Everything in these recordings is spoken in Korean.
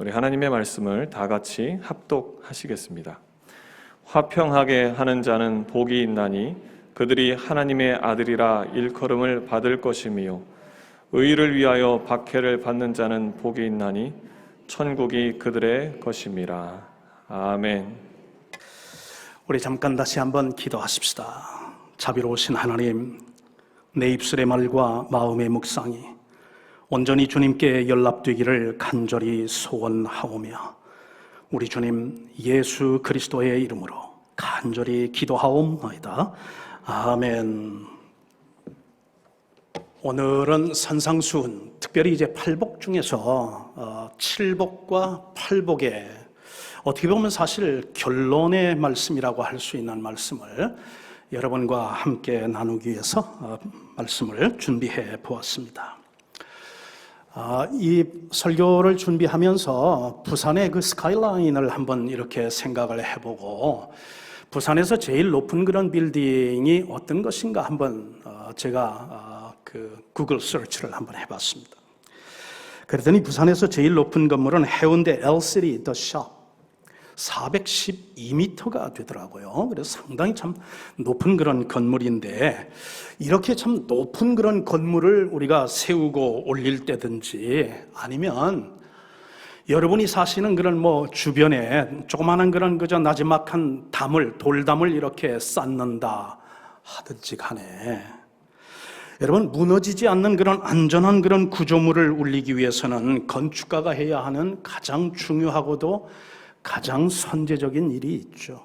우리 하나님의 말씀을 다 같이 합독하시겠습니다. 화평하게 하는 자는 복이 있나니 그들이 하나님의 아들이라 일컬음을 받을 것이며 의를 위하여 박해를 받는 자는 복이 있나니 천국이 그들의 것임이라. 아멘. 우리 잠깐 다시 한번 기도하십시다. 자비로우신 하나님, 내 입술의 말과 마음의 묵상이 온전히 주님께 연락되기를 간절히 소원하오며 우리 주님 예수 그리스도의 이름으로 간절히 기도하옵나이다. 아멘. 오늘은 산상수훈, 특별히 이제 팔복 중에서 칠복과 팔복의 어떻게 보면 사실 결론의 말씀이라고 할 수 있는 말씀을 여러분과 함께 나누기 위해서 말씀을 준비해 보았습니다. 이 설교를 준비하면서 부산의 그 스카이라인을 한번 이렇게 생각을 해보고 부산에서 제일 높은 그런 빌딩이 어떤 것인가 한번 제가 그 구글 서치를 한번 해봤습니다. 그랬더니 부산에서 제일 높은 건물은 해운대 LCD The Shop 412m가 되더라고요. 그래서 상당히 참 높은 그런 건물인데 이렇게 참 높은 그런 건물을 우리가 세우고 올릴 때든지 아니면 여러분이 사시는 그런 주변에 조그마한 그런 그저 나지막한 담을, 돌담을 이렇게 쌓는다 하든지 간에 여러분 무너지지 않는 그런 안전한 그런 구조물을 올리기 위해서는 건축가가 해야 하는 가장 중요하고도 가장 선제적인 일이 있죠.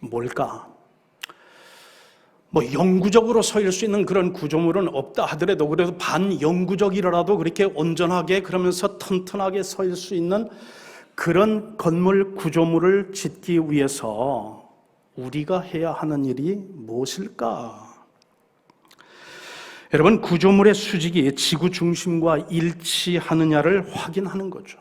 뭘까? 영구적으로 서일 수 있는 그런 구조물은 없다 하더라도 그래도 반영구적이라도 그렇게 온전하게 그러면서 튼튼하게 서일 수 있는 그런 건물 구조물을 짓기 위해서 우리가 해야 하는 일이 무엇일까? 여러분, 구조물의 수직이 지구 중심과 일치하느냐를 확인하는 거죠.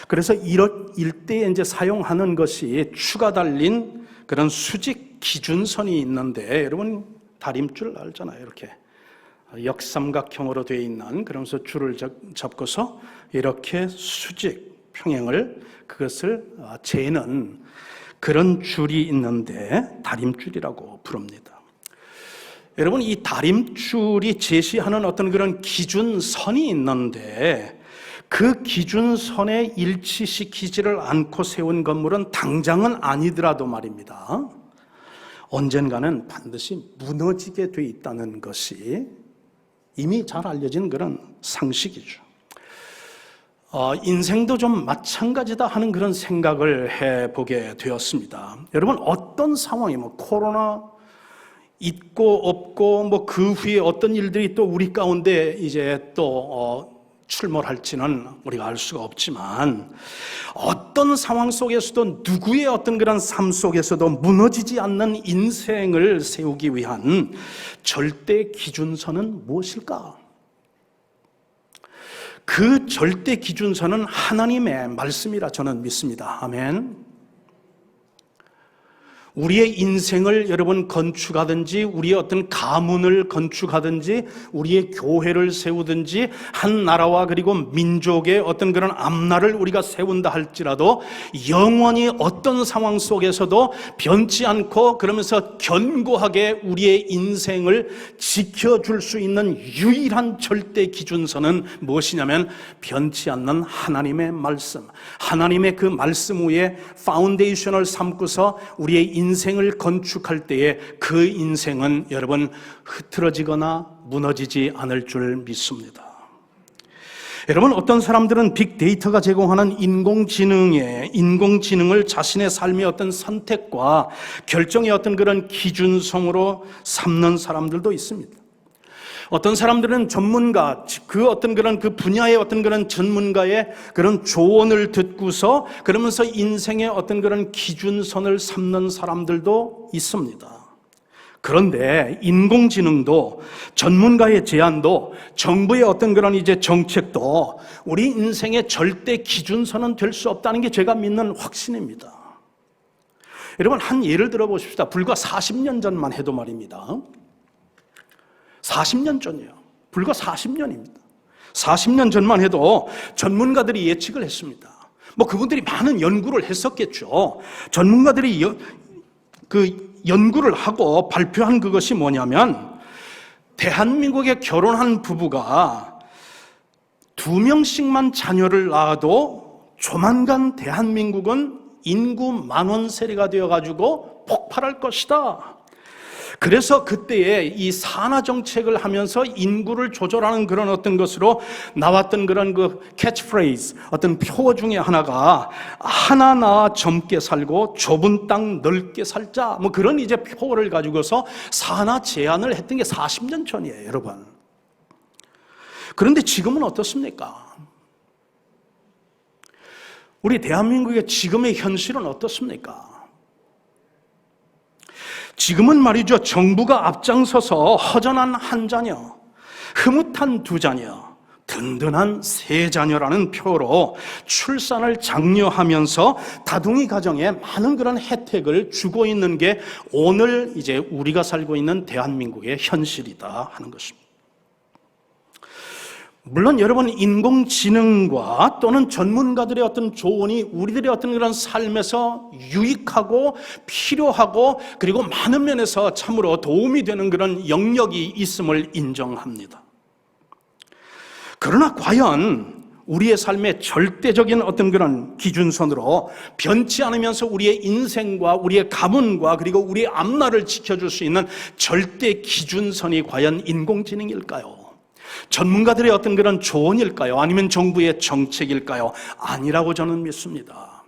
그래서 이런 일대에 이제 사용하는 것이 추가 달린 그런 수직 기준선이 있는데 여러분 다림줄 알잖아요. 이렇게 역삼각형으로 되어 있는 그러면서 줄을 잡고서 이렇게 수직 평행을 그것을 재는 그런 줄이 있는데 다림줄이라고 부릅니다. 여러분 이 다림줄이 제시하는 어떤 그런 기준선이 있는데 그 기준선에 일치시키지를 않고 세운 건물은 당장은 아니더라도 말입니다. 언젠가는 반드시 무너지게 돼 있다는 것이 이미 잘 알려진 그런 상식이죠. 인생도 좀 마찬가지다 하는 그런 생각을 해보게 되었습니다. 여러분 어떤 상황이 코로나 있고 없고 그 후에 어떤 일들이 또 우리 가운데 이제 또 출몰할지는 우리가 알 수가 없지만 어떤 상황 속에서도 누구의 어떤 그런 삶 속에서도 무너지지 않는 인생을 세우기 위한 절대 기준선은 무엇일까? 그 절대 기준선은 하나님의 말씀이라 저는 믿습니다. 아멘. 우리의 인생을 여러분 건축하든지 우리의 어떤 가문을 건축하든지 우리의 교회를 세우든지 한 나라와 그리고 민족의 어떤 그런 앞날을 우리가 세운다 할지라도 영원히 어떤 상황 속에서도 변치 않고 그러면서 견고하게 우리의 인생을 지켜줄 수 있는 유일한 절대 기준선은 무엇이냐면 변치 않는 하나님의 말씀, 하나님의 그 말씀 위에 파운데이션을 삼고서 우리의 인생을 건축할 때에 그 인생은 여러분 흐트러지거나 무너지지 않을 줄 믿습니다. 여러분 어떤 사람들은 빅데이터가 제공하는 인공지능을 자신의 삶의 어떤 선택과 결정의 어떤 그런 기준성으로 삼는 사람들도 있습니다. 어떤 사람들은 전문가, 그 어떤 그런 그 분야의 어떤 그런 전문가의 그런 조언을 듣고서 그러면서 인생의 어떤 그런 기준선을 삼는 사람들도 있습니다. 그런데 인공지능도 전문가의 제안도 정부의 어떤 그런 이제 정책도 우리 인생의 절대 기준선은 될 수 없다는 게 제가 믿는 확신입니다. 여러분 한 예를 들어 보십시다. 불과 40년 전만 해도 말입니다. 40년 전이에요. 불과 40년입니다. 40년 전만 해도 전문가들이 예측을 했습니다. 그분들이 많은 연구를 했었겠죠. 전문가들이 연구를 하고 발표한 그것이 뭐냐면, 대한민국에 결혼한 부부가 2명씩만 자녀를 낳아도 조만간 대한민국은 인구 만원 세대가 되어가지고 폭발할 것이다. 그래서 그때에 이 산하 정책을 하면서 인구를 조절하는 그런 어떤 것으로 나왔던 그런 그 캐치프레이즈, 어떤 표어 중에 하나가 하나 낳아 젊게 살고 좁은 땅 넓게 살자, 그런 이제 표어를 가지고서 산하 제한을 했던 게 40년 전이에요, 여러분. 그런데 지금은 어떻습니까? 우리 대한민국의 지금의 현실은 어떻습니까? 지금은 말이죠, 정부가 앞장서서 허전한 한 자녀, 흐뭇한 2자녀, 든든한 3자녀라는 표로 출산을 장려하면서 다둥이 가정에 많은 그런 혜택을 주고 있는 게 오늘 이제 우리가 살고 있는 대한민국의 현실이다 하는 것입니다. 물론 여러분, 인공지능과 또는 전문가들의 어떤 조언이 우리들의 어떤 그런 삶에서 유익하고 필요하고 그리고 많은 면에서 참으로 도움이 되는 그런 영역이 있음을 인정합니다. 그러나 과연 우리의 삶의 절대적인 어떤 그런 기준선으로 변치 않으면서 우리의 인생과 우리의 가문과 그리고 우리의 앞날을 지켜줄 수 있는 절대 기준선이 과연 인공지능일까요? 전문가들의 어떤 그런 조언일까요? 아니면 정부의 정책일까요? 아니라고 저는 믿습니다.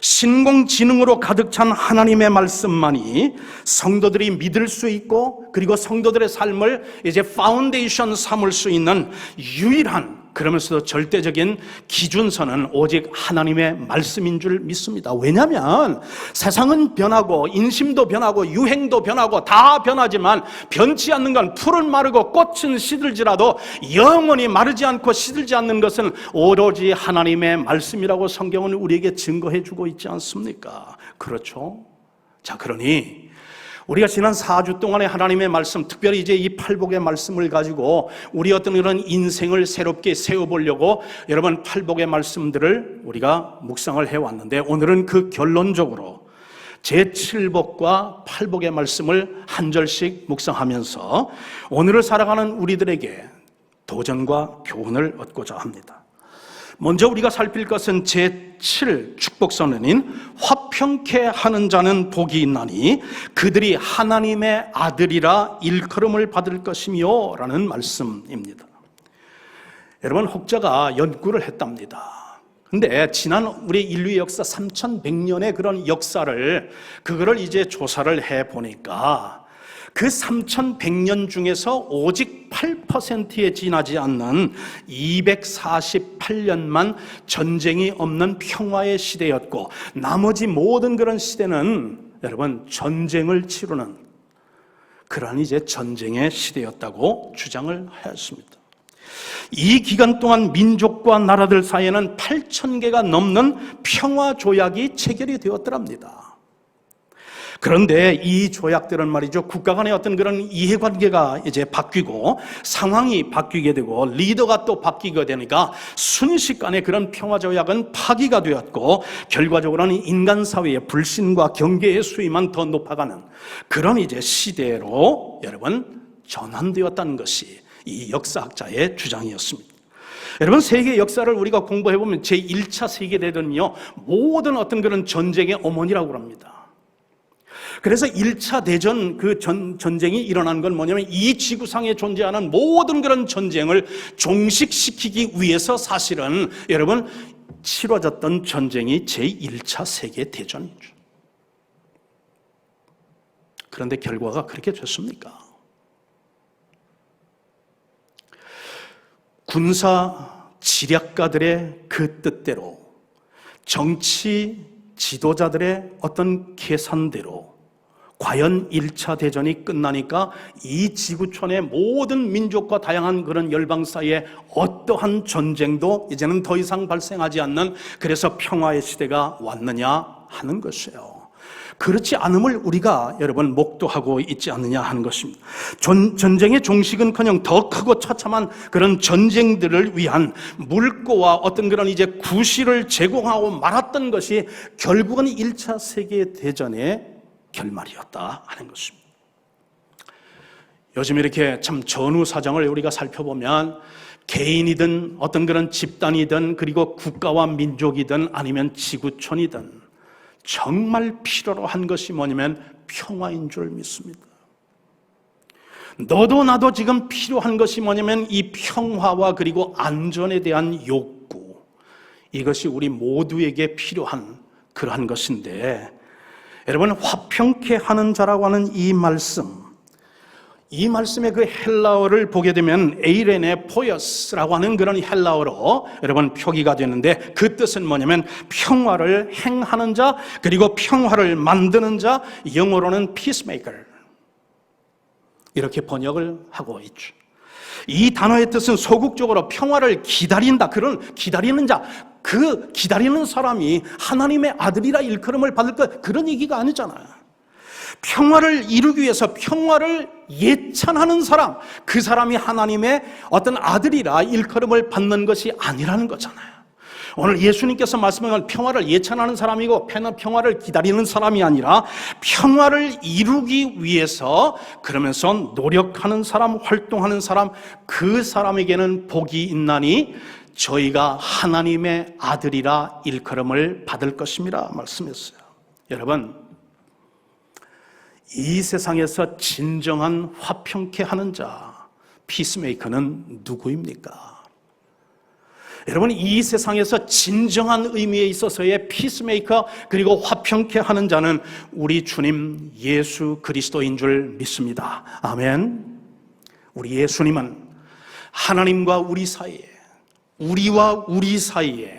신공지능으로 가득 찬 하나님의 말씀만이 성도들이 믿을 수 있고 그리고 성도들의 삶을 이제 파운데이션 삼을 수 있는 유일한, 그러면서도 절대적인 기준선은 오직 하나님의 말씀인 줄 믿습니다. 왜냐하면 세상은 변하고 인심도 변하고 유행도 변하고 다 변하지만 변치 않는 건 풀은 마르고 꽃은 시들지라도 영원히 마르지 않고 시들지 않는 것은 오로지 하나님의 말씀이라고 성경은 우리에게 증거해 주고 있지 않습니까? 그렇죠? 자, 그러니 우리가 지난 4주 동안의 하나님의 말씀, 특별히 이제 이 팔복의 말씀을 가지고 우리 어떤 이런 인생을 새롭게 세워보려고 여러분 팔복의 말씀들을 우리가 묵상을 해왔는데, 오늘은 그 결론적으로 제7복과 팔복의 말씀을 한 절씩 묵상하면서 오늘을 살아가는 우리들에게 도전과 교훈을 얻고자 합니다. 먼저 우리가 살필 것은 제7 축복선언인 화평케 하는 자는 복이 있나니 그들이 하나님의 아들이라 일컬음을 받을 것이며 라는 말씀입니다. 여러분, 혹자가 연구를 했답니다. 근데 지난 우리 인류의 역사 3100년의 그런 역사를 그거를 이제 조사를 해보니까 그 3100년 중에서 오직 8%에 지나지 않는 248년만 전쟁이 없는 평화의 시대였고, 나머지 모든 그런 시대는 여러분 전쟁을 치르는 그런 이제 전쟁의 시대였다고 주장을 하였습니다. 이 기간 동안 민족과 나라들 사이에는 8,000개가 넘는 평화 조약이 체결이 되었더랍니다. 그런데 이 조약들은 말이죠, 국가 간의 어떤 그런 이해관계가 이제 바뀌고 상황이 바뀌게 되고 리더가 또 바뀌게 되니까 순식간에 그런 평화조약은 파기가 되었고, 결과적으로는 인간 사회의 불신과 경계의 수위만 더 높아가는 그런 이제 시대로 여러분 전환되었다는 것이 이 역사학자의 주장이었습니다. 여러분, 세계 역사를 우리가 공부해보면 제1차 세계대전은요, 모든 어떤 그런 전쟁의 어머니라고 합니다. 그래서 1차 대전 그 전쟁이 일어난 건 뭐냐면 이 지구상에 존재하는 모든 그런 전쟁을 종식시키기 위해서 사실은 여러분 치러졌던 전쟁이 제1차 세계대전이죠. 그런데 결과가 그렇게 됐습니까? 군사 지략가들의 그 뜻대로, 정치 지도자들의 어떤 계산대로 과연 1차 대전이 끝나니까 이 지구촌의 모든 민족과 다양한 그런 열방 사이에 어떠한 전쟁도 이제는 더 이상 발생하지 않는, 그래서 평화의 시대가 왔느냐 하는 것이에요. 그렇지 않음을 우리가 여러분 목도하고 있지 않느냐 하는 것입니다. 전쟁의 종식은커녕 더 크고 처참한 그런 전쟁들을 위한 물꼬와 어떤 그런 이제 구실을 제공하고 말았던 것이 결국은 1차 세계대전의 결말이었다 하는 것입니다. 요즘 이렇게 참 전후 사정을 우리가 살펴보면 개인이든 어떤 그런 집단이든 그리고 국가와 민족이든 아니면 지구촌이든 정말 필요로 한 것이 뭐냐면 평화인 줄 믿습니다. 너도 나도 지금 필요한 것이 뭐냐면 이 평화와 그리고 안전에 대한 욕구, 이것이 우리 모두에게 필요한 그러한 것인데, 여러분 화평케 하는 자라고 하는 이 말씀의 그 헬라어를 보게 되면 에이레네 포이어스라고 하는 그런 헬라어로 여러분 표기가 되는데, 그 뜻은 뭐냐면 평화를 행하는 자, 그리고 평화를 만드는 자, 영어로는 peacemaker, 이렇게 번역을 하고 있죠. 이 단어의 뜻은 소극적으로 평화를 기다린다, 그런 기다리는 자, 그 기다리는 사람이 하나님의 아들이라 일컬음을 받을 것, 그런 얘기가 아니잖아요. 평화를 이루기 위해서 평화를 예찬하는 사람, 그 사람이 하나님의 어떤 아들이라 일컬음을 받는 것이 아니라는 거잖아요. 오늘 예수님께서 말씀하신 평화를 예찬하는 사람이고 평화를 기다리는 사람이 아니라 평화를 이루기 위해서 그러면서 노력하는 사람, 활동하는 사람, 그 사람에게는 복이 있나니 저희가 하나님의 아들이라 일컬음을 받을 것임이라 말씀했어요. 여러분, 이 세상에서 진정한 화평케 하는 자, 피스메이커는 누구입니까? 여러분, 이 세상에서 진정한 의미에 있어서의 피스메이커 그리고 화평케 하는 자는 우리 주님 예수 그리스도인 줄 믿습니다. 아멘. 우리 예수님은 하나님과 우리 사이에, 우리와 우리 사이에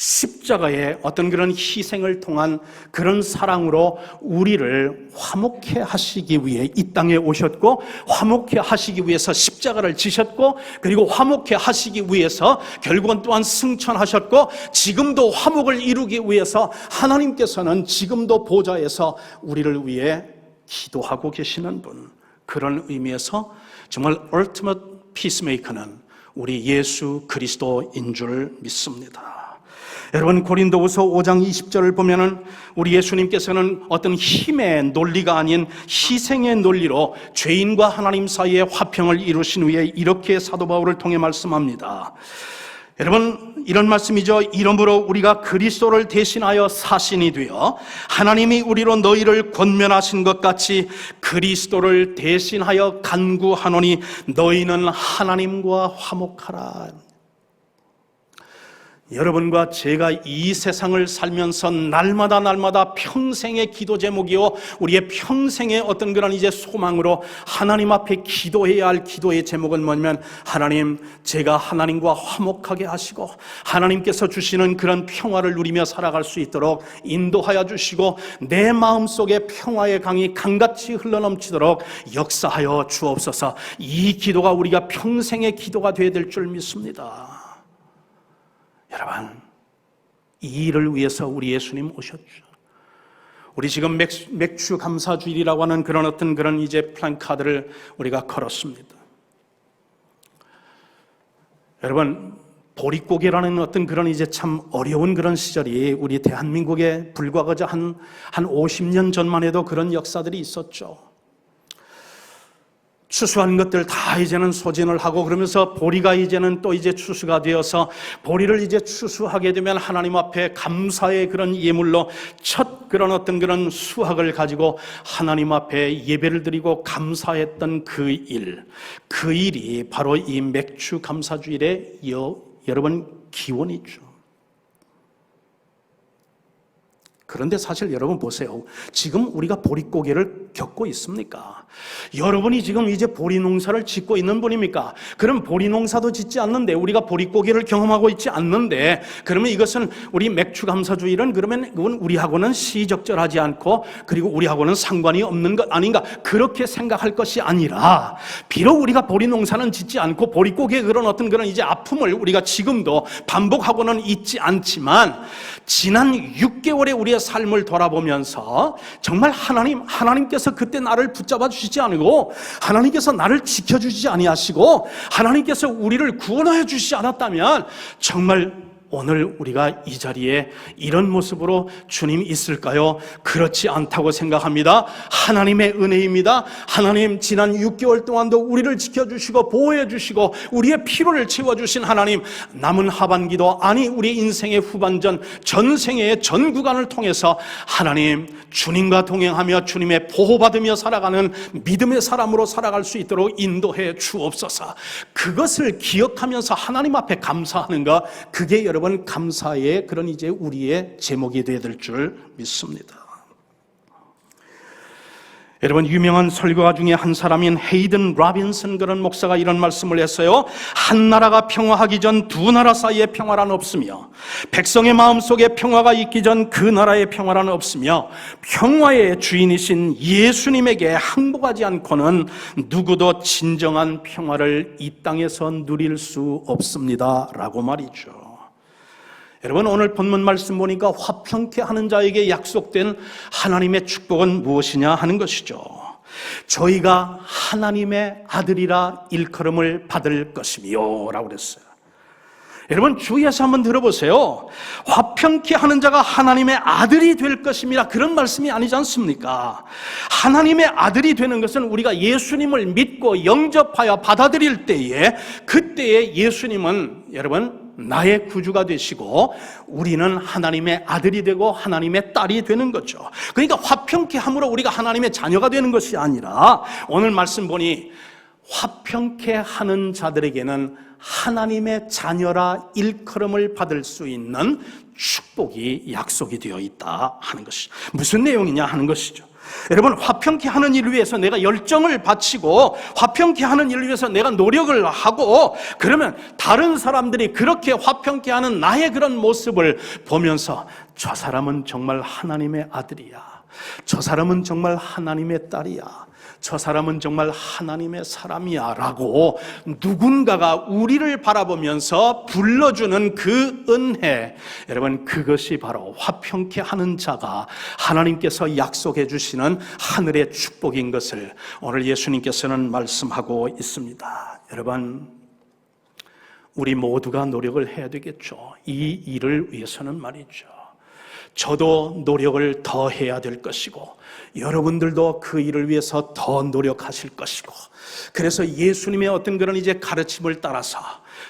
십자가의 어떤 그런 희생을 통한 그런 사랑으로 우리를 화목케 하시기 위해 이 땅에 오셨고, 화목케 하시기 위해서 십자가를 지셨고, 그리고 화목케 하시기 위해서 결국은 또한 승천하셨고, 지금도 화목을 이루기 위해서 하나님께서는 지금도 보좌에서 우리를 위해 기도하고 계시는 분, 그런 의미에서 정말 ultimate peacemaker는 우리 예수 그리스도인 줄 믿습니다. 여러분, 고린도후서 5장 20절을 보면은 우리 예수님께서는 어떤 힘의 논리가 아닌 희생의 논리로 죄인과 하나님 사이에 화평을 이루신 후에 이렇게 사도 바울을 통해 말씀합니다. 여러분, 이런 말씀이죠. 이러므로 우리가 그리스도를 대신하여 사신이 되어 하나님이 우리로 너희를 권면하신 것 같이 그리스도를 대신하여 간구하노니 너희는 하나님과 화목하라. 여러분과 제가 이 세상을 살면서 날마다 평생의 기도 제목이요, 우리의 평생의 어떤 그런 이제 소망으로 하나님 앞에 기도해야 할 기도의 제목은 뭐냐면, 하나님, 제가 하나님과 화목하게 하시고 하나님께서 주시는 그런 평화를 누리며 살아갈 수 있도록 인도하여 주시고, 내 마음속에 평화의 강이 강같이 흘러넘치도록 역사하여 주옵소서. 이 기도가 우리가 평생의 기도가 되어야 될 줄 믿습니다. 여러분, 이 일을 위해서 우리 예수님 오셨죠. 우리 지금 맥주 감사주일이라고 하는 그런 어떤 그런 이제 플랜카드를 우리가 걸었습니다. 여러분, 보릿고개라는 어떤 그런 이제 참 어려운 그런 시절이 우리 대한민국에 불과하자 한 50년 전만 해도 그런 역사들이 있었죠. 추수한 것들 다 이제는 소진을 하고, 그러면서 보리가 이제는 또 이제 추수가 되어서 보리를 이제 추수하게 되면 하나님 앞에 감사의 그런 예물로 첫 그런 어떤 그런 수확을 가지고 하나님 앞에 예배를 드리고 감사했던 그 일이 바로 이 맥주 감사주일의 여러분 기원이죠. 그런데 사실 여러분 보세요. 지금 우리가 보릿고개를 겪고 있습니까? 여러분이 지금 이제 보리 농사를 짓고 있는 분입니까? 그럼 보리 농사도 짓지 않는데, 우리가 보릿고개를 경험하고 있지 않는데, 그러면 이것은 우리 맥주 감사주일은 그러면 이건 우리하고는 시적절하지 않고, 그리고 우리하고는 상관이 없는 것 아닌가, 그렇게 생각할 것이 아니라, 비록 우리가 보리 농사는 짓지 않고 보릿고개의 그런 어떤 그런 이제 아픔을 우리가 지금도 반복하고는 있지 않지만, 지난 6개월의 우리의 삶을 돌아보면서 정말 하나님께서 그때 나를 붙잡아 주시지 않고, 하나님께서 나를 지켜주시지 아니하시고, 하나님께서 우리를 구원하여 주시지 않았다면 정말 오늘 우리가 이 자리에 이런 모습으로 주님이 있을까요? 그렇지 않다고 생각합니다. 하나님의 은혜입니다. 하나님, 지난 6개월 동안도 우리를 지켜주시고 보호해 주시고 우리의 피로를 채워주신 하나님, 남은 하반기도, 아니 우리 인생의 후반전, 전생의 전 구간을 통해서 하나님, 주님과 동행하며 주님의 보호받으며 살아가는 믿음의 사람으로 살아갈 수 있도록 인도해 주옵소서. 그것을 기억하면서 하나님 앞에 감사하는 것, 그게 여러분 감사의 그런 이제 우리의 제목이 되어야 될 줄 믿습니다. 여러분, 유명한 설교가 중에 한 사람인 헤이든 라빈슨 그런 목사가 이런 말씀을 했어요. 한 나라가 평화하기 전 두 나라 사이에 평화란 없으며, 백성의 마음속에 평화가 있기 전 그 나라의 평화란 없으며, 평화의 주인이신 예수님에게 항복하지 않고는 누구도 진정한 평화를 이 땅에서 누릴 수 없습니다 라고 말이죠. 여러분, 오늘 본문 말씀 보니까 화평케 하는 자에게 약속된 하나님의 축복은 무엇이냐 하는 것이죠. 저희가 하나님의 아들이라 일컬음을 받을 것이며 라고 그랬어요. 여러분, 주위에서 한번 들어보세요. 화평케 하는 자가 하나님의 아들이 될 것입니다, 그런 말씀이 아니지 않습니까? 하나님의 아들이 되는 것은 우리가 예수님을 믿고 영접하여 받아들일 때에, 그때에 예수님은 여러분 나의 구주가 되시고 우리는 하나님의 아들이 되고 하나님의 딸이 되는 거죠. 그러니까 화평케 함으로 우리가 하나님의 자녀가 되는 것이 아니라, 오늘 말씀 보니 화평케 하는 자들에게는 하나님의 자녀라 일컬음을 받을 수 있는 축복이 약속이 되어 있다 하는 것이 무슨 내용이냐 하는 것이죠. 여러분, 화평케 하는 일을 위해서 내가 열정을 바치고 화평케 하는 일을 위해서 내가 노력을 하고, 그러면 다른 사람들이 그렇게 화평케 하는 나의 그런 모습을 보면서 저 사람은 정말 하나님의 아들이야, 저 사람은 정말 하나님의 딸이야, 저 사람은 정말 하나님의 사람이야 라고 누군가가 우리를 바라보면서 불러주는 그 은혜, 여러분, 그것이 바로 화평케 하는 자가 하나님께서 약속해 주시는 하늘의 축복인 것을 오늘 예수님께서는 말씀하고 있습니다. 여러분, 우리 모두가 노력을 해야 되겠죠. 이 일을 위해서는 말이죠. 저도 노력을 더 해야 될 것이고, 여러분들도 그 일을 위해서 더 노력하실 것이고, 그래서 예수님의 어떤 그런 이제 가르침을 따라서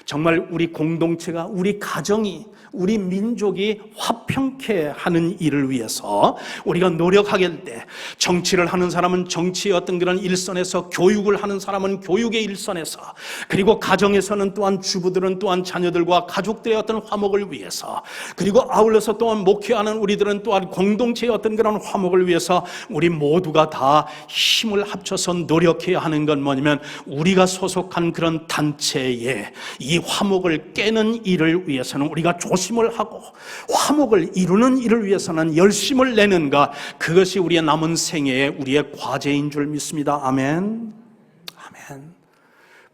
정말 우리 공동체가, 우리 가정이, 우리 민족이 화평케 하는 일을 위해서 우리가 노력하게 될 때, 정치를 하는 사람은 정치의 어떤 그런 일선에서, 교육을 하는 사람은 교육의 일선에서, 그리고 가정에서는 또한 주부들은 또한 자녀들과 가족들의 어떤 화목을 위해서, 그리고 아울러서 또한 목회하는 우리들은 또한 공동체의 어떤 그런 화목을 위해서 우리 모두가 다 힘을 합쳐서 노력해야 하는 건 뭐냐면, 우리가 소속한 그런 단체에 이 화목을 깨는 일을 위해서는 우리가 조심을 하고, 화목을 이루는 일을 위해서는 열심을 내는 것, 그것이 우리의 남은 생애의 우리의 과제인 줄 믿습니다. 아멘. 아멘.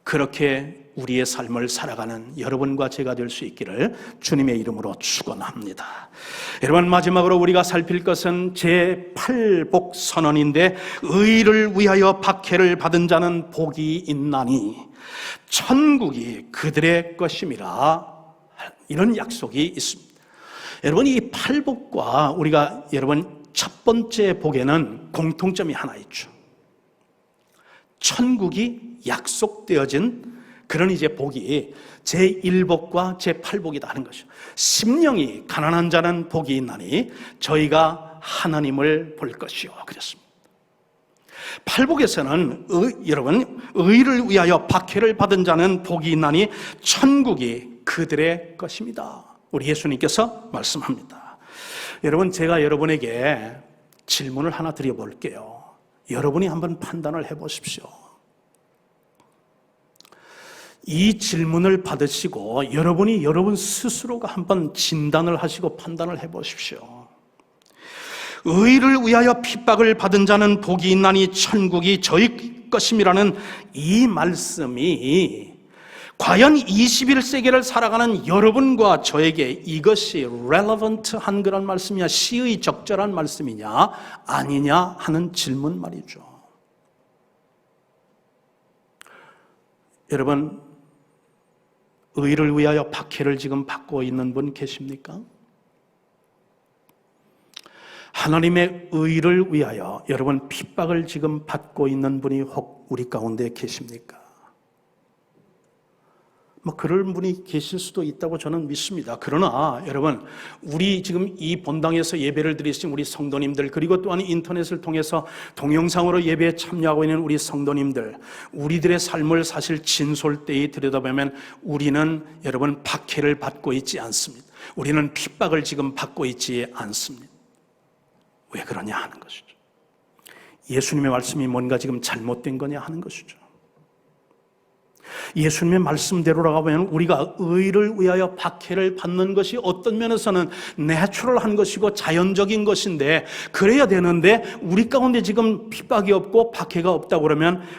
그렇게 우리의 삶을 살아가는 여러분과 제가 될 수 있기를 주님의 이름으로 축원합니다. 여러분, 마지막으로 우리가 살필 것은 제8복 선언인데, 의를 위하여 박해를 받은 자는 복이 있나니 천국이 그들의 것임이라, 이런 약속이 있습니다. 여러분, 이 8복과 우리가 여러분 첫 번째 복에는 공통점이 하나 있죠. 천국이 약속되어진 그런 이제 복이 제1복과 제8복이다 하는 것이죠. 심령이 가난한 자는 복이 있나니 저희가 하나님을 볼 것이요 그랬습니다. 8복에서는 여러분, 의를 위하여 박해를 받은 자는 복이 있나니 천국이 그들의 것입니다, 우리 예수님께서 말씀합니다. 여러분, 제가 여러분에게 질문을 하나 드려볼게요. 여러분이 한번 판단을 해보십시오. 이 질문을 받으시고 여러분이 여러분 스스로가 한번 진단을 하시고 판단을 해보십시오. 의를 위하여 핍박을 받은 자는 복이 있나니 천국이 저희 것임이라는 이 말씀이 과연 21세기를 살아가는 여러분과 저에게 이것이 relevant한 그런 말씀이냐, 시의 적절한 말씀이냐 아니냐 하는 질문 말이죠. 여러분, 의를 위하여 박해를 지금 받고 있는 분 계십니까? 하나님의 의를 위하여 여러분 핍박을 지금 받고 있는 분이 혹 우리 가운데 계십니까? 그런 분이 계실 수도 있다고 저는 믿습니다. 그러나 여러분, 우리 지금 이 본당에서 예배를 드리신 우리 성도님들, 그리고 또한 인터넷을 통해서 동영상으로 예배에 참여하고 있는 우리 성도님들, 우리들의 삶을 사실 진솔되이 들여다보면 우리는 여러분 박해를 받고 있지 않습니다. 우리는 핍박을 지금 받고 있지 않습니다. 왜 그러냐 하는 것이죠. 예수님의 말씀이 뭔가 지금 잘못된 거냐 하는 것이죠. 예수님의 말씀대로라고 하면 우리가 의를 위하여 박해를 받는 것이 어떤 면에서는 내추럴한 것이고 자연적인 것인데, 그래야 되는데 우리 가운데 지금 핍박이 없고 박해가 없다고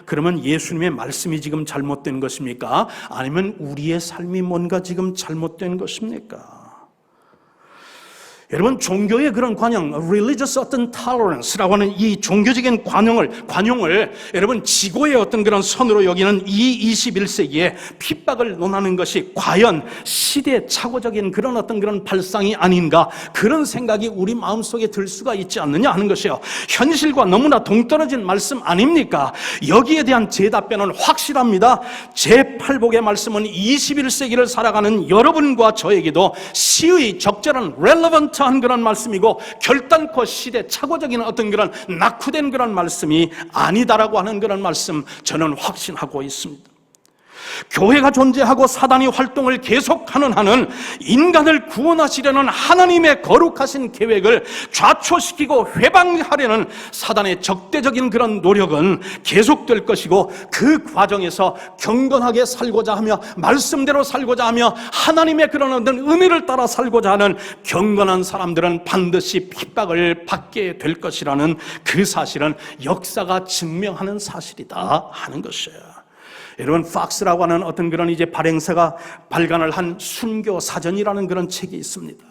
그러면 예수님의 말씀이 지금 잘못된 것입니까? 아니면 우리의 삶이 뭔가 지금 잘못된 것입니까? 여러분, 종교의 그런 관용, religious 어떤 tolerance라고 하는 이 종교적인 관용을 여러분 지고의 어떤 그런 선으로 여기는 이 21세기에 핍박을 논하는 것이 과연 시대착오적인 그런 어떤 그런 발상이 아닌가, 그런 생각이 우리 마음속에 들 수가 있지 않느냐 하는 것이요. 현실과 너무나 동떨어진 말씀 아닙니까? 여기에 대한 제 답변은 확실합니다. 제8복의 말씀은 21세기를 살아가는 여러분과 저에게도 시의 적절한 relevant 한 그런 말씀이고, 결단코 시대착오적인 어떤 그런 낙후된 그런 말씀이 아니다라고 하는 그런 말씀, 저는 확신하고 있습니다. 교회가 존재하고 사단이 활동을 계속하는 한은 인간을 구원하시려는 하나님의 거룩하신 계획을 좌초시키고 회방하려는 사단의 적대적인 그런 노력은 계속될 것이고, 그 과정에서 경건하게 살고자 하며 말씀대로 살고자 하며 하나님의 그런 어떤 은혜를 따라 살고자 하는 경건한 사람들은 반드시 핍박을 받게 될 것이라는 그 사실은 역사가 증명하는 사실이다 하는 것이에요. 여러분, 팍스라고 하는 어떤 그런 이제 발행사가 발간을 한 순교 사전이라는 그런 책이 있습니다.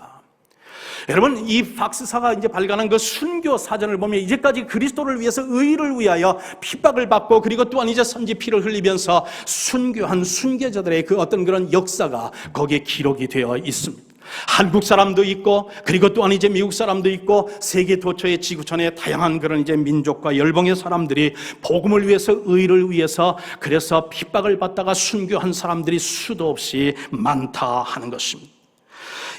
여러분, 이 팍스사가 이제 발간한 그 순교 사전을 보면 이제까지 그리스도를 위해서 의를 위하여 핍박을 받고, 그리고 또한 이제 선지 피를 흘리면서 순교한 순교자들의 그 어떤 그런 역사가 거기에 기록이 되어 있습니다. 한국 사람도 있고, 그리고 또한 이제 미국 사람도 있고, 세계 도처의 지구촌의 다양한 그런 이제 민족과 열방의 사람들이 복음을 위해서, 의를 위해서 그래서 핍박을 받다가 순교한 사람들이 수도 없이 많다 하는 것입니다.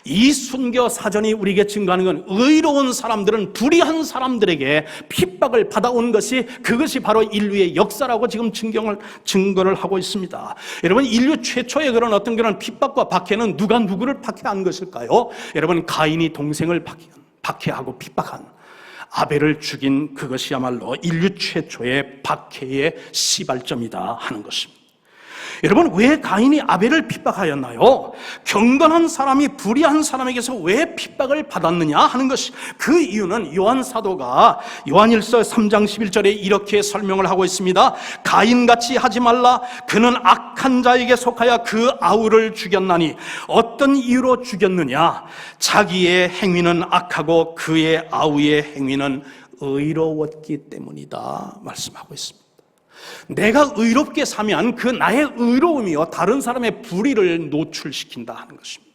이 순교 사전이 우리에게 증거하는 건 의로운 사람들은 불의한 사람들에게 핍박을 받아온 것이, 그것이 바로 인류의 역사라고 지금 증거를 하고 있습니다. 여러분, 인류 최초의 그런 어떤 그런 핍박과 박해는 누가 누구를 박해한 것일까요? 여러분, 가인이 동생을 박해하고 핍박한, 아벨을 죽인 그것이야말로 인류 최초의 박해의 시발점이다 하는 것입니다. 여러분, 왜 가인이 아벨을 핍박하였나요? 경건한 사람이 불의한 사람에게서 왜 핍박을 받았느냐 하는 것이, 그 이유는 요한 사도가 요한일서 3장 11절에 이렇게 설명을 하고 있습니다. 가인같이 하지 말라. 그는 악한 자에게 속하여 그 아우를 죽였나니. 어떤 이유로 죽였느냐? 자기의 행위는 악하고 그의 아우의 행위는 의로웠기 때문이다 말씀하고 있습니다. 내가 의롭게 사면 그 나의 의로움이요 다른 사람의 불의를 노출시킨다 하는 것입니다.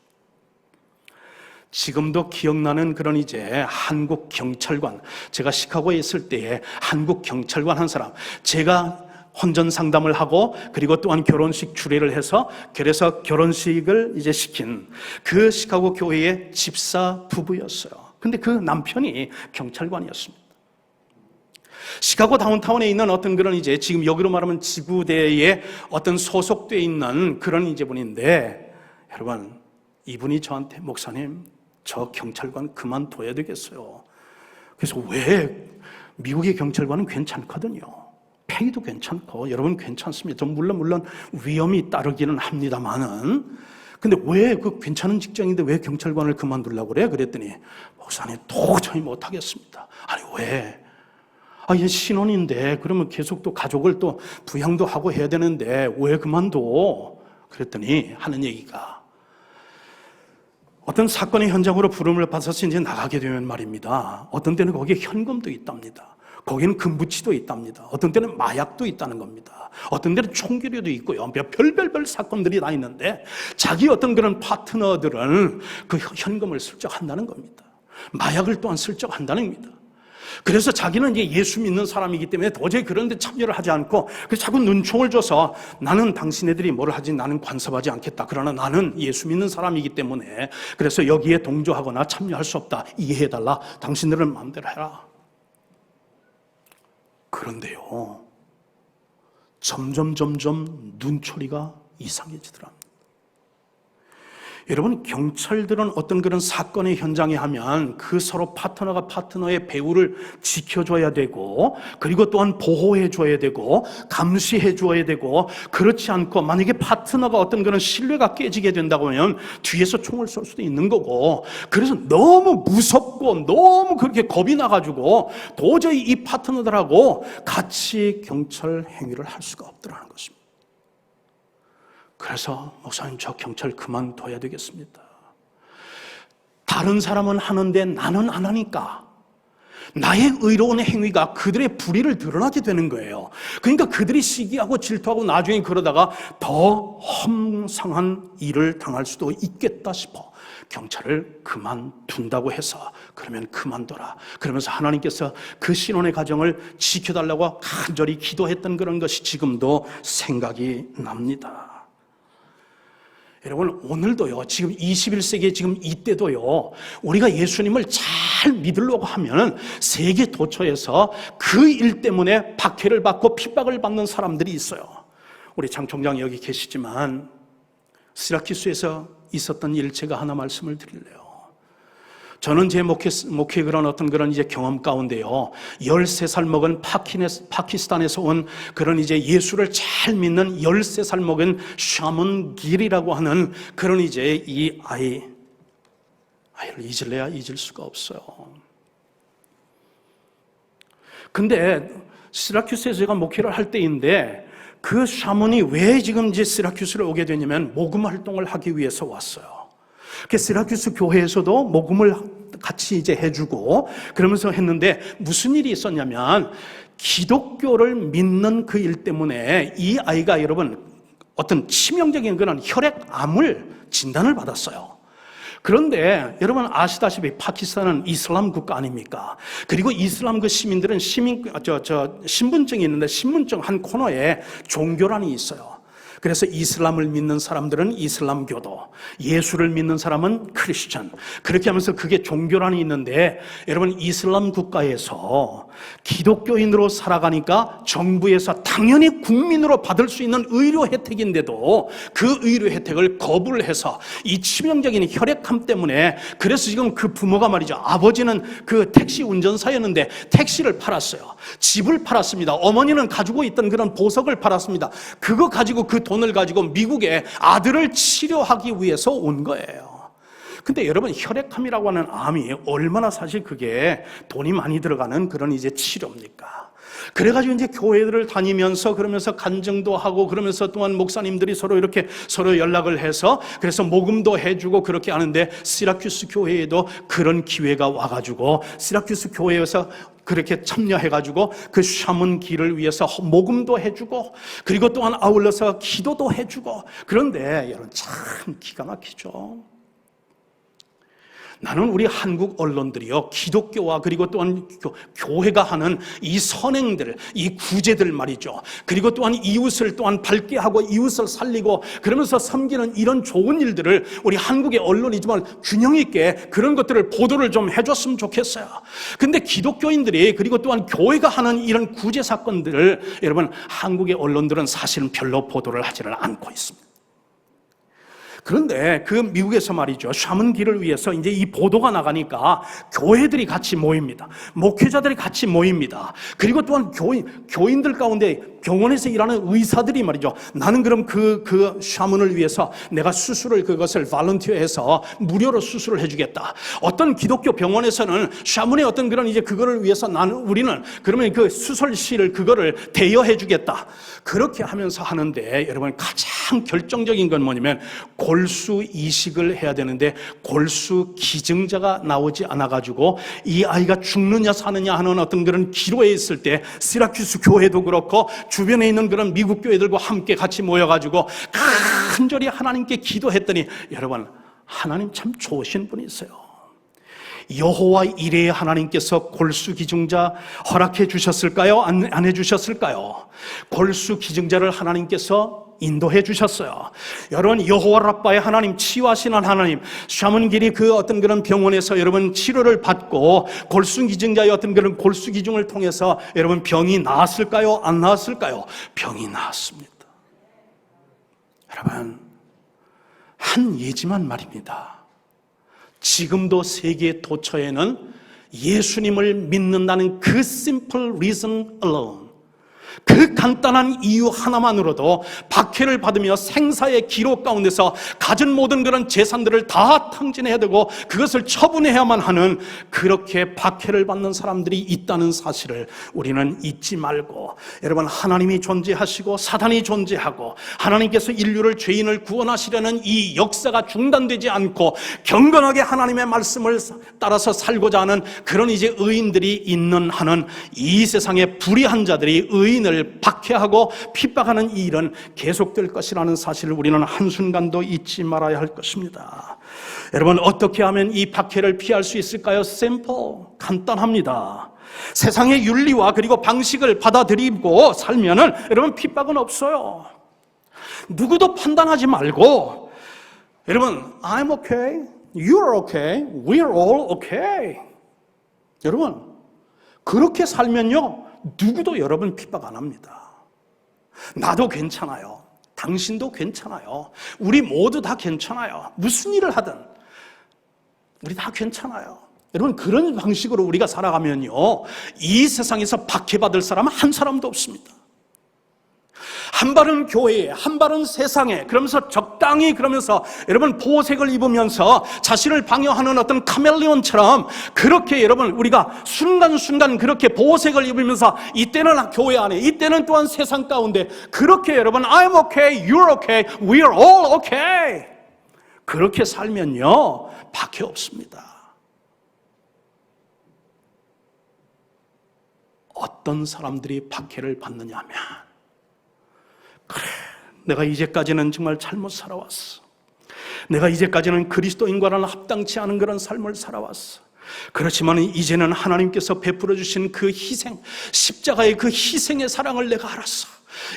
지금도 기억나는 그런 이제 한국 경찰관, 제가 시카고에 있을 때에 한국 경찰관 한 사람, 제가 혼전 상담을 하고 그리고 또한 결혼식 주례를 해서 그래서 결혼식을 이제 시킨 그 시카고 교회의 집사 부부였어요. 근데 그 남편이 경찰관이었습니다. 시카고 다운타운에 있는 어떤 그런 이제 지금 여기로 말하면 지구대에 어떤 소속되어 있는 그런 이제 분인데, 여러분, 이분이 저한테 목사님, 저 경찰관 그만둬야 되겠어요. 그래서 왜 미국의 경찰관은 괜찮거든요. 페이도 괜찮고 여러분 괜찮습니다. 좀 물론 위험이 따르기는 합니다만은, 근데 왜 그 괜찮은 직장인데 왜 경찰관을 그만두려고 그래? 그랬더니 목사님 도저히 못하겠습니다. 아니 왜? 이제 신혼인데 그러면 계속 또 가족을 또 부양도 하고 해야 되는데 왜 그만둬? 그랬더니 하는 얘기가, 어떤 사건의 현장으로 부름을 받아서 이제 나가게 되면 말입니다, 어떤 때는 거기에 현금도 있답니다. 거기는 금부치도 있답니다. 어떤 때는 마약도 있다는 겁니다. 어떤 때는 총기류도 있고요. 별별별 사건들이 다 있는데 자기 어떤 그런 파트너들은 그 현금을 슬쩍 한다는 겁니다. 마약을 또한 슬쩍 한다는 겁니다. 그래서 자기는 이제 예수 믿는 사람이기 때문에 도저히 그런 데 참여를 하지 않고 그래서 자꾸 눈총을 줘서, 나는 당신네들이 뭘 하지 나는 간섭하지 않겠다. 그러나 나는 예수 믿는 사람이기 때문에 그래서 여기에 동조하거나 참여할 수 없다. 이해해달라. 당신들은 마음대로 해라. 그런데요, 점점 눈초리가 이상해지더랍니다. 여러분, 경찰들은 어떤 그런 사건의 현장에 하면 그 서로 파트너가 파트너의 배우를 지켜줘야 되고, 그리고 또한 보호해줘야 되고, 감시해줘야 되고, 그렇지 않고 만약에 파트너가 어떤 그런 신뢰가 깨지게 된다고 하면 뒤에서 총을 쏠 수도 있는 거고, 그래서 너무 무섭고 너무 그렇게 겁이 나가지고 도저히 이 파트너들하고 같이 경찰 행위를 할 수가 없더라는 것입니다. 그래서 목사님 저 경찰 그만둬야 되겠습니다. 다른 사람은 하는데 나는 안 하니까 나의 의로운 행위가 그들의 불의를 드러나게 되는 거예요. 그러니까 그들이 시기하고 질투하고 나중에 그러다가 더 험상한 일을 당할 수도 있겠다 싶어 경찰을 그만둔다고 해서, 그러면 그만둬라 그러면서 하나님께서 그 신혼의 가정을 지켜달라고 간절히 기도했던 그런 것이 지금도 생각이 납니다. 여러분, 오늘도요, 지금 21세기에 지금 이때도요, 우리가 예수님을 잘 믿으려고 하면 세계 도처에서 그 일 때문에 박해를 받고 핍박을 받는 사람들이 있어요. 우리 장 총장 여기 계시지만 시라키스에서 있었던 일 제가 하나 말씀을 드릴래요. 저는 제 목회 그런 어떤 그런 이제 경험 가운데요, 13살 먹은 파키스탄에서 온 그런 이제 예수를 잘 믿는 13살 먹은 샤먼 길이라고 하는 그런 이제 이 아이를 잊을래야 잊을 수가 없어요. 근데 시라큐스에서 제가 목회를 할 때인데 그 샤먼이 왜 지금 이제 시라큐스를 오게 되냐면 모금 활동을 하기 위해서 왔어요. 시라큐스 교회에서도 모금을 같이 이제 해주고 그러면서 했는데 무슨 일이 있었냐면 기독교를 믿는 그 일 때문에 이 아이가 여러분 어떤 치명적인 그런 혈액암을 진단을 받았어요. 그런데 여러분 아시다시피 파키스탄은 이슬람 국가 아닙니까? 그리고 이슬람 그 시민들은 신분증이 있는데 신분증 한 코너에 종교란이 있어요. 그래서 이슬람을 믿는 사람들은 이슬람교도, 예수를 믿는 사람은 크리스천, 그렇게 하면서 그게 종교란이 있는데, 여러분 이슬람 국가에서 기독교인으로 살아가니까 정부에서 당연히 국민으로 받을 수 있는 의료 혜택인데도 그 의료 혜택을 거부를 해서 이 치명적인 혈액암 때문에, 그래서 지금 그 부모가 말이죠, 아버지는 그 택시 운전사였는데 택시를 팔았어요. 집을 팔았습니다. 어머니는 가지고 있던 그런 보석을 팔았습니다. 그거 가지고 그 돈을 가지고 미국에 아들을 치료하기 위해서 온 거예요. 근데 여러분 혈액암이라고 하는 암이 얼마나 사실 그게 돈이 많이 들어가는 그런 이제 치료입니까? 그래가지고 이제 교회들을 다니면서 그러면서 간증도 하고 그러면서 또한 목사님들이 서로 이렇게 서로 연락을 해서 그래서 모금도 해주고 그렇게 하는데 시라큐스 교회에도 그런 기회가 와가지고 시라큐스 교회에서 그렇게 참여해가지고 그 샤먼 길을 위해서 모금도 해주고 그리고 또한 아울러서 기도도 해주고. 그런데 여러분 참 기가 막히죠. 나는 우리 한국 언론들이요, 기독교와 그리고 또한 교회가 하는 이 선행들, 이 구제들 말이죠. 그리고 또한 이웃을 또한 밝게 하고 이웃을 살리고 그러면서 섬기는 이런 좋은 일들을 우리 한국의 언론이지만 균형 있게 그런 것들을 보도를 좀 해줬으면 좋겠어요. 근데 기독교인들이 그리고 또한 교회가 하는 이런 구제 사건들을 여러분 한국의 언론들은 사실은 별로 보도를 하지는 않고 있습니다. 그런데 그 미국에서 말이죠, 샤먼기를 위해서 이제 이 보도가 나가니까 교회들이 같이 모입니다. 목회자들이 같이 모입니다. 그리고 또한 교인들 가운데 병원에서 일하는 의사들이 말이죠, 나는 그럼 그 샤먼을 위해서 내가 수술을 그것을 발런티어해서 무료로 수술을 해주겠다. 어떤 기독교 병원에서는 샤먼의 어떤 그런 이제 그거를 위해서 우리는 그러면 그 수술실을 그거를 대여해주겠다. 그렇게 하면서 하는데 여러분 가장 결정적인 건 뭐냐면 골수 이식을 해야 되는데 골수 기증자가 나오지 않아가지고 이 아이가 죽느냐 사느냐 하는 어떤 그런 기로에 있을 때 시라큐스 교회도 그렇고 주변에 있는 그런 미국 교회들과 함께 같이 모여가지고 간절히 하나님께 기도했더니 여러분 하나님 참 좋으신 분이세요. 여호와 이레의 하나님께서 골수 기증자 허락해 주셨을까요? 안 해주셨을까요? 골수 기증자를 하나님께서 인도해 주셨어요. 여러분 여호와 라빠의 하나님, 치유하시는 하나님, 샤먼길이 그 어떤 그런 병원에서 여러분 치료를 받고 골수 기증자의 어떤 그런 골수 기증을 통해서 여러분 병이 나았을까요? 안 나았을까요? 병이 나았습니다. 여러분 한 예지만 말입니다. 지금도 세계 도처에는 예수님을 믿는다는 그 simple reason alone, 그 간단한 이유 하나만으로도 박해를 받으며 생사의 기록 가운데서 가진 모든 그런 재산들을 다 탕진해야 되고 그것을 처분해야만 하는 그렇게 박해를 받는 사람들이 있다는 사실을 우리는 잊지 말고, 여러분 하나님이 존재하시고 사단이 존재하고 하나님께서 인류를 죄인을 구원하시려는 이 역사가 중단되지 않고 경건하게 하나님의 말씀을 따라서 살고자 하는 그런 이제 의인들이 있는 한은 이 세상의 불의한 자들이 의인을 박해하고 핍박하는 이 일은 계속될 것이라는 사실을 우리는 한순간도 잊지 말아야 할 것입니다. 여러분 어떻게 하면 이 박해를 피할 수 있을까요? simple, 간단합니다. 세상의 윤리와 그리고 방식을 받아들이고 살면은 여러분 핍박은 없어요. 누구도 판단하지 말고 여러분 I'm okay, you're okay, we're all okay. 여러분 그렇게 살면요 누구도 여러분 핍박 안 합니다. 나도 괜찮아요. 당신도 괜찮아요. 우리 모두 다 괜찮아요. 무슨 일을 하든 우리 다 괜찮아요. 여러분 그런 방식으로 우리가 살아가면요 이 세상에서 박해받을 사람은 한 사람도 없습니다. 한 발은 교회에, 한 발은 세상에, 그러면서 적당히 그러면서 여러분 보호색을 입으면서 자신을 방어하는 어떤 카멜레온처럼 그렇게 여러분 우리가 순간순간 그렇게 보호색을 입으면서 이때는 교회 안에, 이때는 또한 세상 가운데 그렇게 여러분 I'm okay, you're okay, we're all okay 그렇게 살면요 박해 없습니다. 어떤 사람들이 박해를 받느냐 하면 그래, 내가 이제까지는 정말 잘못 살아왔어. 내가 이제까지는 그리스도인과는 합당치 않은 그런 삶을 살아왔어. 그렇지만 이제는 하나님께서 베풀어 주신 그 희생, 십자가의 그 희생의 사랑을 내가 알았어.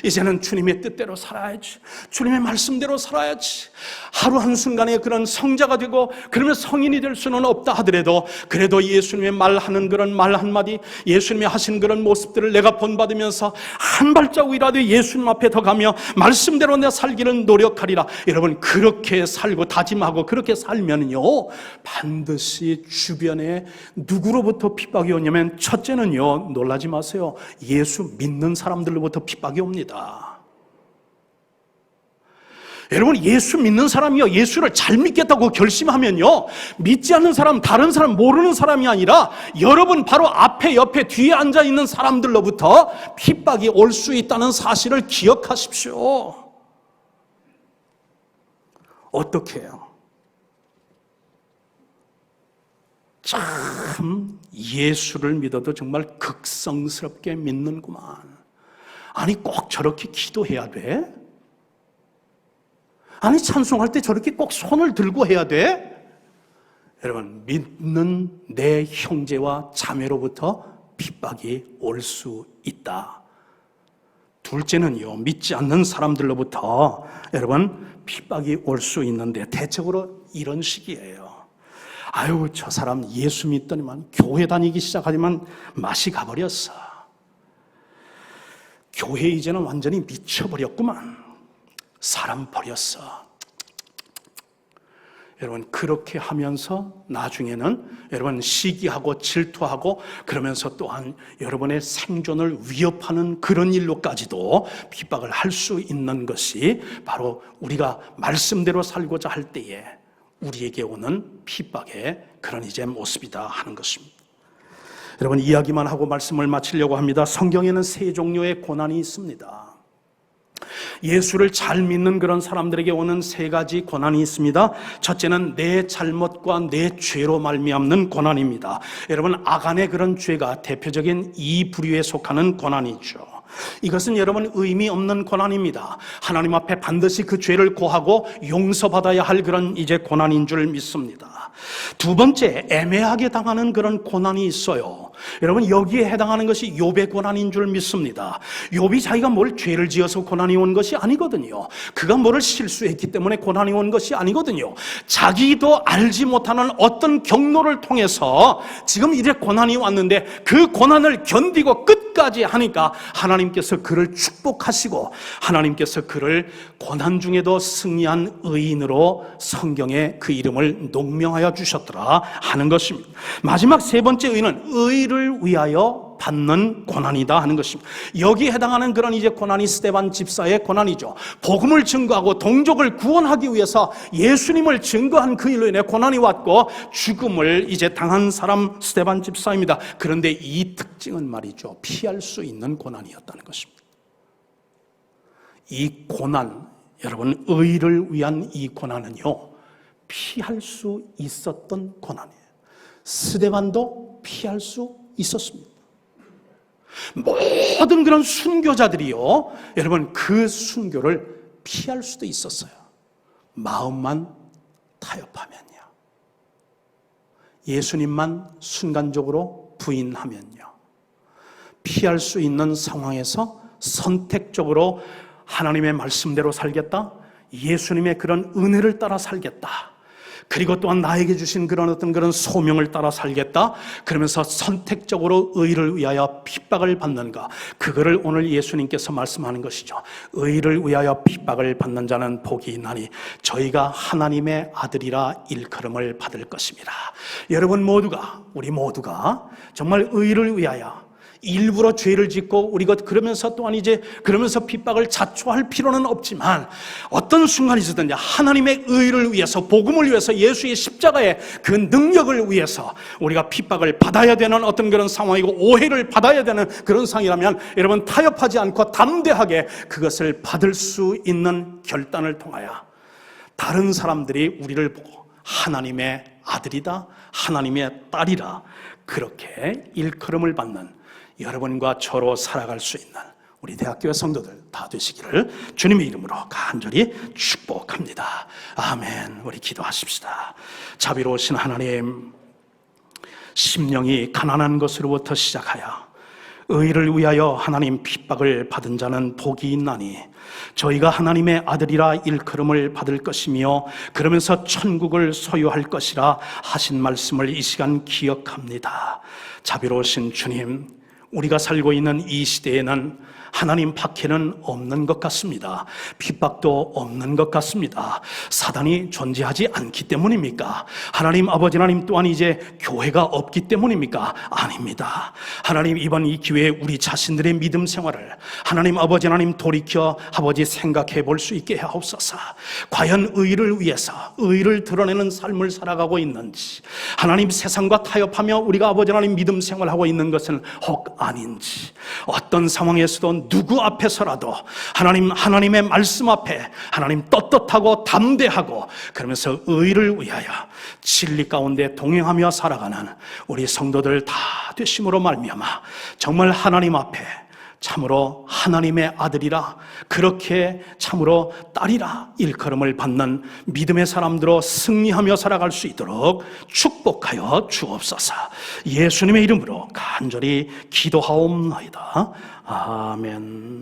이제는 주님의 뜻대로 살아야지. 주님의 말씀대로 살아야지. 하루 한순간에 그런 성자가 되고 그러면 성인이 될 수는 없다 하더라도 그래도 예수님의 말하는 그런 말 한마디, 예수님이 하신 그런 모습들을 내가 본받으면서 한 발자국이라도 예수님 앞에 더 가며 말씀대로 내가 살기를 노력하리라. 여러분 그렇게 살고 다짐하고 그렇게 살면요 반드시 주변에 누구로부터 핍박이 오냐면 첫째는요 놀라지 마세요. 예수 믿는 사람들로부터 핍박이 옵니다. 여러분 예수 믿는 사람이요 예수를 잘 믿겠다고 결심하면요 믿지 않는 사람, 다른 사람, 모르는 사람이 아니라 여러분 바로 앞에 옆에 뒤에 앉아있는 사람들로부터 핍박이 올 수 있다는 사실을 기억하십시오. 어떻게 해요? 참 예수를 믿어도 정말 극성스럽게 믿는구만. 아니 꼭 저렇게 기도해야 돼? 아니 찬송할 때 저렇게 꼭 손을 들고 해야 돼? 여러분 믿는 내 형제와 자매로부터 핍박이 올 수 있다. 둘째는요 믿지 않는 사람들로부터 여러분 핍박이 올 수 있는데 대체적으로 이런 식이에요. 아유 저 사람 예수 믿더니만 교회 다니기 시작하지만 맛이 가버렸어. 교회 이제는 완전히 미쳐버렸구만. 사람 버렸어. 여러분 그렇게 하면서 나중에는 여러분 시기하고 질투하고 그러면서 또한 여러분의 생존을 위협하는 그런 일로까지도 핍박을 할 수 있는 것이 바로 우리가 말씀대로 살고자 할 때에 우리에게 오는 핍박의 그런 이제 모습이다 하는 것입니다. 여러분 이야기만 하고 말씀을 마치려고 합니다. 성경에는 세 종류의 고난이 있습니다. 예수를 잘 믿는 그런 사람들에게 오는 세 가지 고난이 있습니다. 첫째는 내 잘못과 내 죄로 말미암는 고난입니다. 여러분 아간의 그런 죄가 대표적인 이 부류에 속하는 고난이죠. 이것은 여러분 의미 없는 고난입니다. 하나님 앞에 반드시 그 죄를 고하고 용서받아야 할 그런 이제 고난인 줄 믿습니다. 두 번째, 애매하게 당하는 그런 고난이 있어요. 여러분 여기에 해당하는 것이 욥의 고난인 줄 믿습니다. 욥이 자기가 뭘 죄를 지어서 고난이 온 것이 아니거든요. 그가 뭐를 실수했기 때문에 고난이 온 것이 아니거든요. 자기도 알지 못하는 어떤 경로를 통해서 지금 이제 고난이 왔는데 그 고난을 견디고 끝까지 하니까 하나님께서 그를 축복하시고 하나님께서 그를 고난 중에도 승리한 의인으로 성경에 그 이름을 농명하여 주셨더라 하는 것입니다. 마지막 세 번째 의는 의를 위하여 받는 고난이다 하는 것입니다. 여기에 해당하는 그런 이제 고난이 스데반 집사의 고난이죠. 복음을 증거하고 동족을 구원하기 위해서 예수님을 증거한 그 일로 인해 고난이 왔고 죽음을 이제 당한 사람 스데반 집사입니다. 그런데 이 특징은 말이죠, 피할 수 있는 고난이었다는 것입니다. 이 고난, 여러분 의를 위한 이 고난은요 피할 수 있었던 고난이에요. 스데반도 피할 수 있었습니다. 모든 그런 순교자들이요 여러분 그 순교를 피할 수도 있었어요. 마음만 타협하면요, 예수님만 순간적으로 부인하면요, 피할 수 있는 상황에서 선택적으로 하나님의 말씀대로 살겠다, 예수님의 그런 은혜를 따라 살겠다, 그리고 또한 나에게 주신 그런 어떤 그런 소명을 따라 살겠다, 그러면서 선택적으로 의를 위하여 핍박을 받는가, 그거를 오늘 예수님께서 말씀하는 것이죠. 의를 위하여 핍박을 받는 자는 복이 있나니 저희가 하나님의 아들이라 일컬음을 받을 것입니다. 여러분 모두가, 우리 모두가 정말 의를 위하여 일부러 죄를 짓고 우리가 그러면서 또한 이제 그러면서 핍박을 자초할 필요는 없지만 어떤 순간이든지 하나님의 의를 위해서, 복음을 위해서, 예수의 십자가의 그 능력을 위해서 우리가 핍박을 받아야 되는 어떤 그런 상황이고 오해를 받아야 되는 그런 상황이라면 여러분 타협하지 않고 담대하게 그것을 받을 수 있는 결단을 통하여 다른 사람들이 우리를 보고 하나님의 아들이다, 하나님의 딸이라 그렇게 일컬음을 받는 여러분과 저로 살아갈 수 있는 우리 대학교의 성도들 다 되시기를 주님의 이름으로 간절히 축복합니다. 아멘. 우리 기도하십시다. 자비로우신 하나님, 심령이 가난한 것으로부터 시작하여 의를 위하여 하나님 핍박을 받은 자는 복이 있나니 저희가 하나님의 아들이라 일컬음을 받을 것이며 그러면서 천국을 소유할 것이라 하신 말씀을 이 시간 기억합니다. 자비로우신 주님, 우리가 살고 있는 이 시대에는 하나님 밖에는 없는 것 같습니다. 핍박도 없는 것 같습니다. 사단이 존재하지 않기 때문입니까? 하나님 아버지, 하나님 또한 이제 교회가 없기 때문입니까? 아닙니다. 하나님 이번 이 기회에 우리 자신들의 믿음 생활을 하나님 아버지, 하나님 돌이켜 아버지 생각해 볼 수 있게 하옵소서. 과연 의를 위해서 의를 드러내는 삶을 살아가고 있는지, 하나님 세상과 타협하며 우리가 아버지 하나님 믿음 생활하고 있는 것은 혹 아닌지, 어떤 상황에서도 누구 앞에서라도 하나님의 말씀 앞에 하나님 떳떳하고 담대하고 그러면서 의를 위하여 진리 가운데 동행하며 살아가는 우리 성도들 다 되심으로 말미암아 정말 하나님 앞에 참으로 하나님의 아들이라, 그렇게 참으로 딸이라 일컬음을 받는 믿음의 사람들로 승리하며 살아갈 수 있도록 축복하여 주옵소서. 예수님의 이름으로 간절히 기도하옵나이다. 아멘.